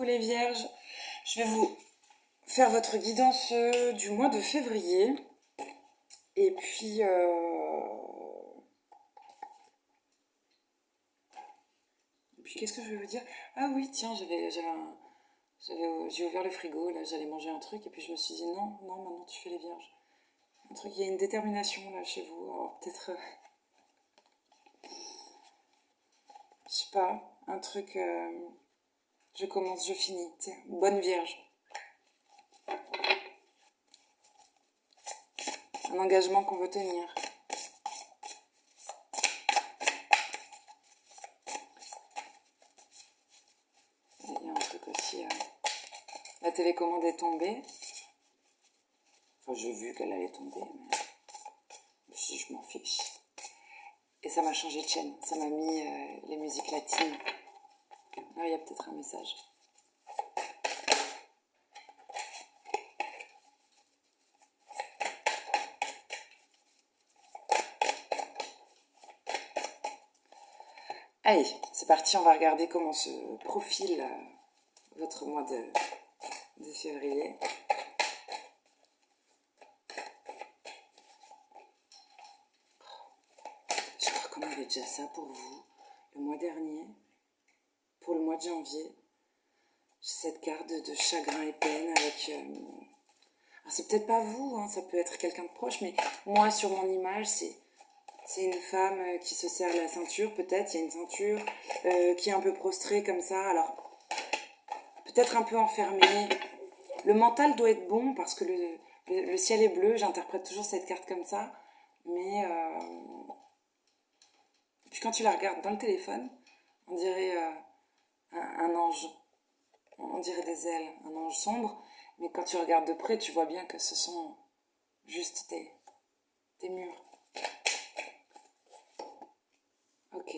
Coucou les vierges, je vais vous faire votre guidance du mois de février. Et puis, qu'est-ce que je vais vous dire? Ah oui, tiens, j'ai ouvert le frigo, là j'allais manger un truc et puis je me suis dit non, non, maintenant tu fais les vierges. Un truc, il y a une détermination là chez vous, alors peut-être, je sais pas, un truc, je commence, je finis, tiens, bonne vierge. Un engagement qu'on veut tenir. Il y a un truc aussi, la télécommande est tombée. Enfin, j'ai vu qu'elle allait tomber, mais si je m'en fiche. Et ça m'a changé de chaîne, ça m'a mis les musiques latines. Là, il y a peut-être un message. Allez, c'est parti, on va regarder comment se profile votre mois de février. Je crois qu'on avait déjà ça pour vous le mois dernier. Pour le mois de janvier, j'ai cette carte de chagrin et peine avec... Alors c'est peut-être pas vous, hein, ça peut être quelqu'un de proche, mais moi sur mon image, c'est une femme qui se serre la ceinture, peut-être, il y a une ceinture qui est un peu prostrée comme ça, alors peut-être un peu enfermée. Le mental doit être bon parce que le ciel est bleu, j'interprète toujours cette carte comme ça, mais puis quand tu la regardes dans le téléphone, on dirait un ange, on dirait des ailes, un ange sombre, mais quand tu regardes de près, tu vois bien que ce sont juste des murs. Ok.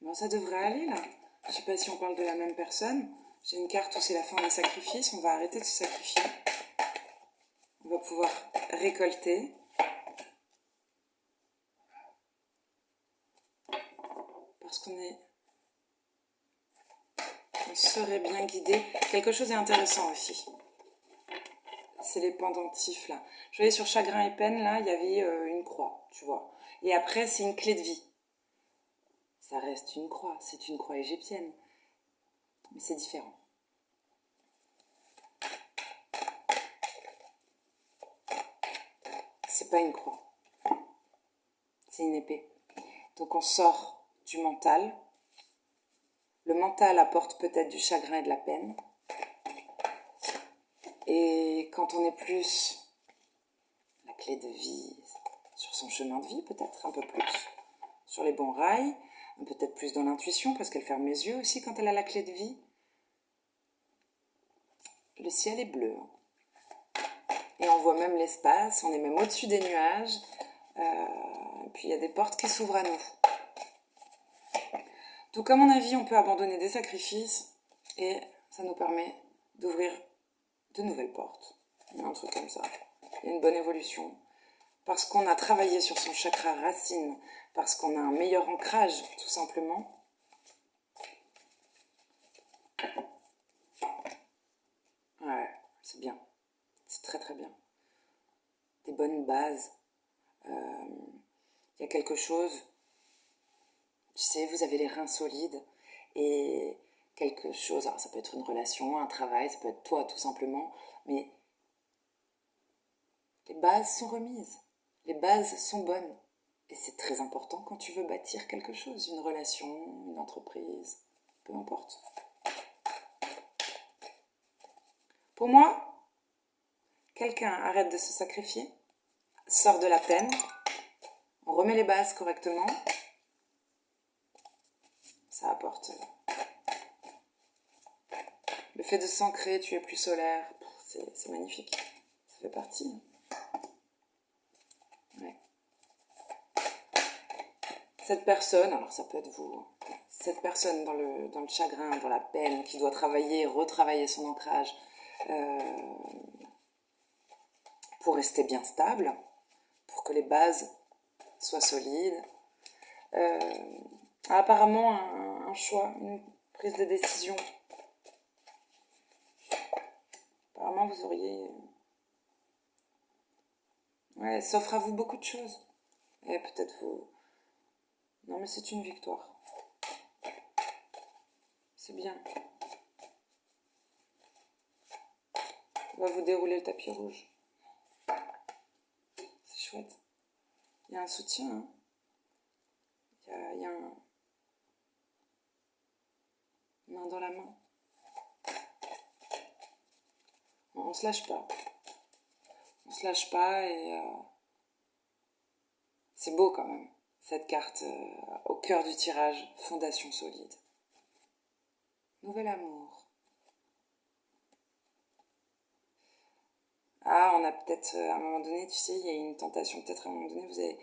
Bon, ça devrait aller là. Je sais pas si on parle de la même personne. J'ai une carte où c'est la fin des sacrifices. On va arrêter de se sacrifier. On va pouvoir récolter. Parce on serait bien guidé. Quelque chose est intéressant aussi. C'est les pendentifs là. Je voyais sur chagrin et peine là, il y avait une croix, tu vois. Et après, c'est une clé de vie. Ça reste une croix, c'est une croix égyptienne. Mais c'est différent. C'est pas une croix. C'est une épée. Donc on sort du mental. Le mental apporte peut-être du chagrin et de la peine. Et quand on est plus la clé de vie, sur son chemin de vie peut-être, un peu plus, sur les bons rails, peut-être plus dans l'intuition, parce qu'elle ferme les yeux aussi quand elle a la clé de vie. Le ciel est bleu. Et on voit même l'espace, on est même au-dessus des nuages. Et puis il y a des portes qui s'ouvrent à nous. Donc à mon avis, on peut abandonner des sacrifices et ça nous permet d'ouvrir de nouvelles portes. Il y a un truc comme ça. Il y a une bonne évolution. Parce qu'on a travaillé sur son chakra racine, parce qu'on a un meilleur ancrage, tout simplement. Ouais, c'est bien. C'est très très bien. Des bonnes bases. Il y a quelque chose, tu sais, vous avez les reins solides et quelque chose, alors ça peut être une relation, un travail, ça peut être toi tout simplement, mais les bases sont remises, les bases sont bonnes. Et c'est très important quand tu veux bâtir quelque chose, une relation, une entreprise, peu importe. Pour moi, quelqu'un arrête de se sacrifier, sort de la peine, on remet les bases correctement, ça apporte. Le fait de s'ancrer, tu es plus solaire, c'est magnifique, ça fait partie. Ouais. Cette personne, alors ça peut être vous, cette personne dans le chagrin, dans la peine, qui doit travailler, retravailler son ancrage pour rester bien stable, pour que les bases soient solides. Apparemment un choix, une prise de décision Apparemment, vous auriez... Ouais, s'offre à vous beaucoup de choses. Et peut-être vous... Non, mais c'est une victoire. C'est bien. On va vous dérouler le tapis rouge. C'est chouette. Il y a un soutien, hein. Il y a un... main dans la main. On se lâche pas. On se lâche pas et... c'est beau quand même, cette carte au cœur du tirage, fondation solide. Nouvel amour. Ah, on a peut-être, à un moment donné, tu sais, il y a une tentation, peut-être à un moment donné, vous avez...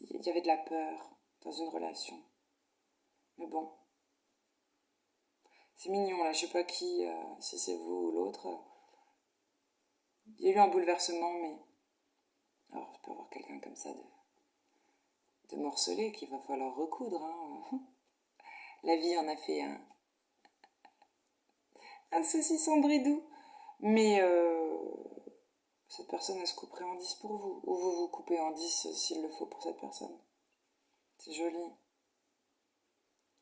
Il y avait de la peur dans une relation. Mais bon, c'est mignon, là, je sais pas qui, si c'est vous ou l'autre. Il y a eu un bouleversement, mais... Alors, je peux avoir quelqu'un comme ça de morcelé qu'il va falloir recoudre, hein. La vie en a fait un saucisson bridou. Mais cette personne, elle se couperait en 10 pour vous. Ou vous vous coupez en 10 s'il le faut pour cette personne. C'est joli.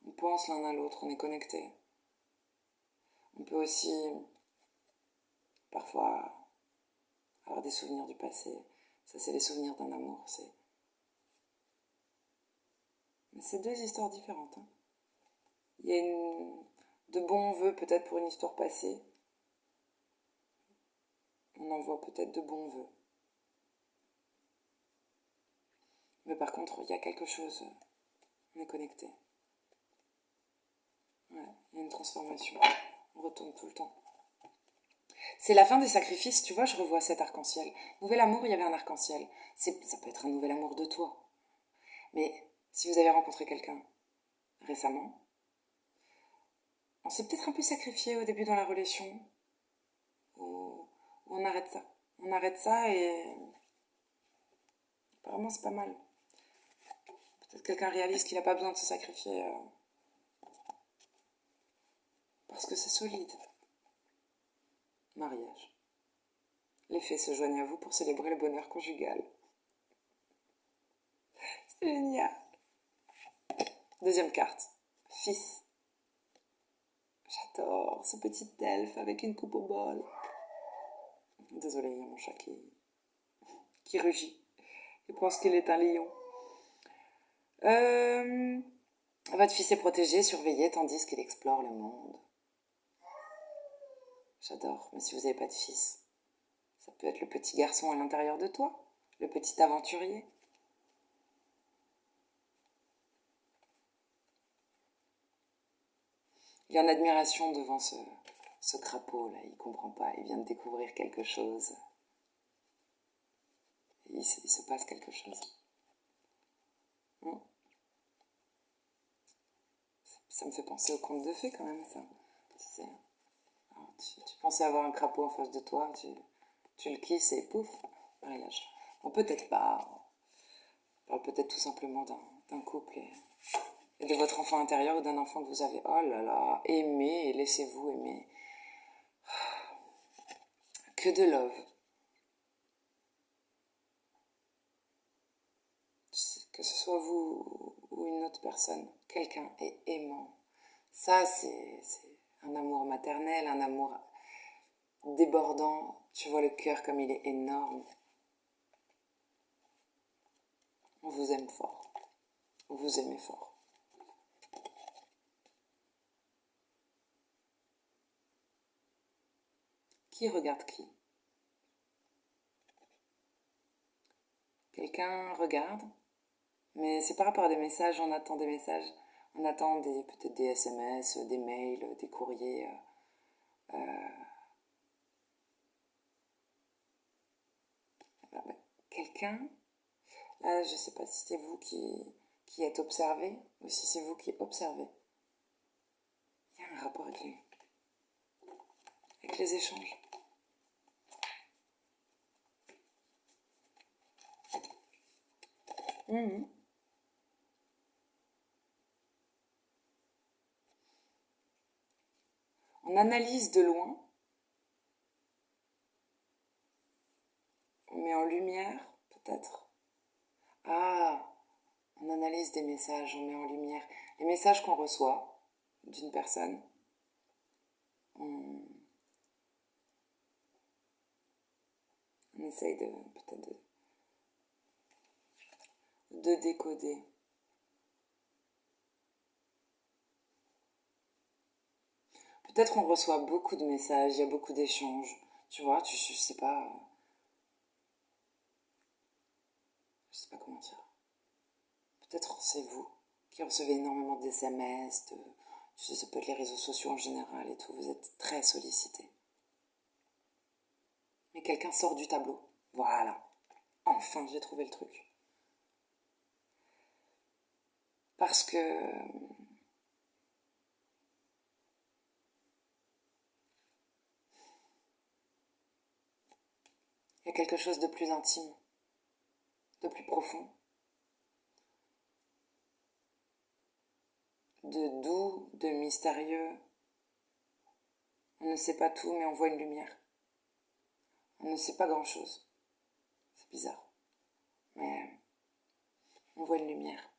On pense l'un à l'autre, on est connectés. On peut aussi, parfois, avoir des souvenirs du passé. Ça, c'est les souvenirs d'un amour. Mais c'est deux histoires différentes, hein. Il y a de bons vœux peut-être pour une histoire passée. On envoie peut-être de bons vœux. Mais par contre, il y a quelque chose. On est connecté. Ouais, il y a une transformation. On retourne tout le temps. C'est la fin des sacrifices, tu vois, je revois cet arc-en-ciel. Nouvel amour, il y avait un arc-en-ciel. Ça peut être un nouvel amour de toi. Mais si vous avez rencontré quelqu'un récemment, on s'est peut-être un peu sacrifié au début dans la relation. Ou on arrête ça. On arrête ça et apparemment c'est pas mal. Peut-être quelqu'un réalise qu'il n'a pas besoin de se sacrifier parce que c'est solide. Mariage. Les fées se joignent à vous pour célébrer le bonheur conjugal. C'est génial. Deuxième carte. Fils. J'adore ce petit elfe avec une coupe au bol. Désolée, il y a mon chat qui rugit. Il pense qu'il est un lion. Votre fils est protégé, surveillé, tandis qu'il explore le monde. J'adore, mais si vous n'avez pas de fils, ça peut être le petit garçon à l'intérieur de toi, le petit aventurier. Il est en admiration devant ce crapaud là, il comprend pas, il vient de découvrir quelque chose. Il se passe quelque chose. Ça me fait penser au conte de fées quand même, ça. Tu sais, alors, tu pensais avoir un crapaud en face de toi, tu le kisses et pouf, mariage. Bon, peut-être pas. On parle peut-être tout simplement d'un couple et de votre enfant intérieur ou d'un enfant que vous avez. Oh là là, aimez et laissez-vous aimer. Que de love. Que ce soit vous ou une autre personne, quelqu'un est aimant. Ça, c'est un amour maternel, un amour débordant. Tu vois le cœur comme il est énorme. On vous aime fort. Vous aimez fort. Qui regarde qui? Quelqu'un regarde, mais c'est par rapport à des messages, on attend des messages. On attend peut-être des SMS, des mails, des courriers. Quelqu'un, là je sais pas si c'est vous qui êtes observé ou si c'est vous qui observez. Il y a un rapport avec les échanges. Mmh. On analyse de loin, on met en lumière, peut-être. Ah, on analyse des messages, on met en lumière. Les messages qu'on reçoit d'une personne, on essaye peut-être de décoder. Peut-être on reçoit beaucoup de messages, il y a beaucoup d'échanges. Tu vois, je sais pas. Je sais pas comment dire. Peut-être c'est vous qui recevez énormément de SMS, tu sais, ça peut être les réseaux sociaux en général et tout, vous êtes très sollicité. Mais quelqu'un sort du tableau. Voilà. Enfin, j'ai trouvé le truc. Parce que il y a quelque chose de plus intime, de plus profond, de doux, de mystérieux. On ne sait pas tout, mais on voit une lumière. On ne sait pas grand-chose. C'est bizarre. Mais on voit une lumière.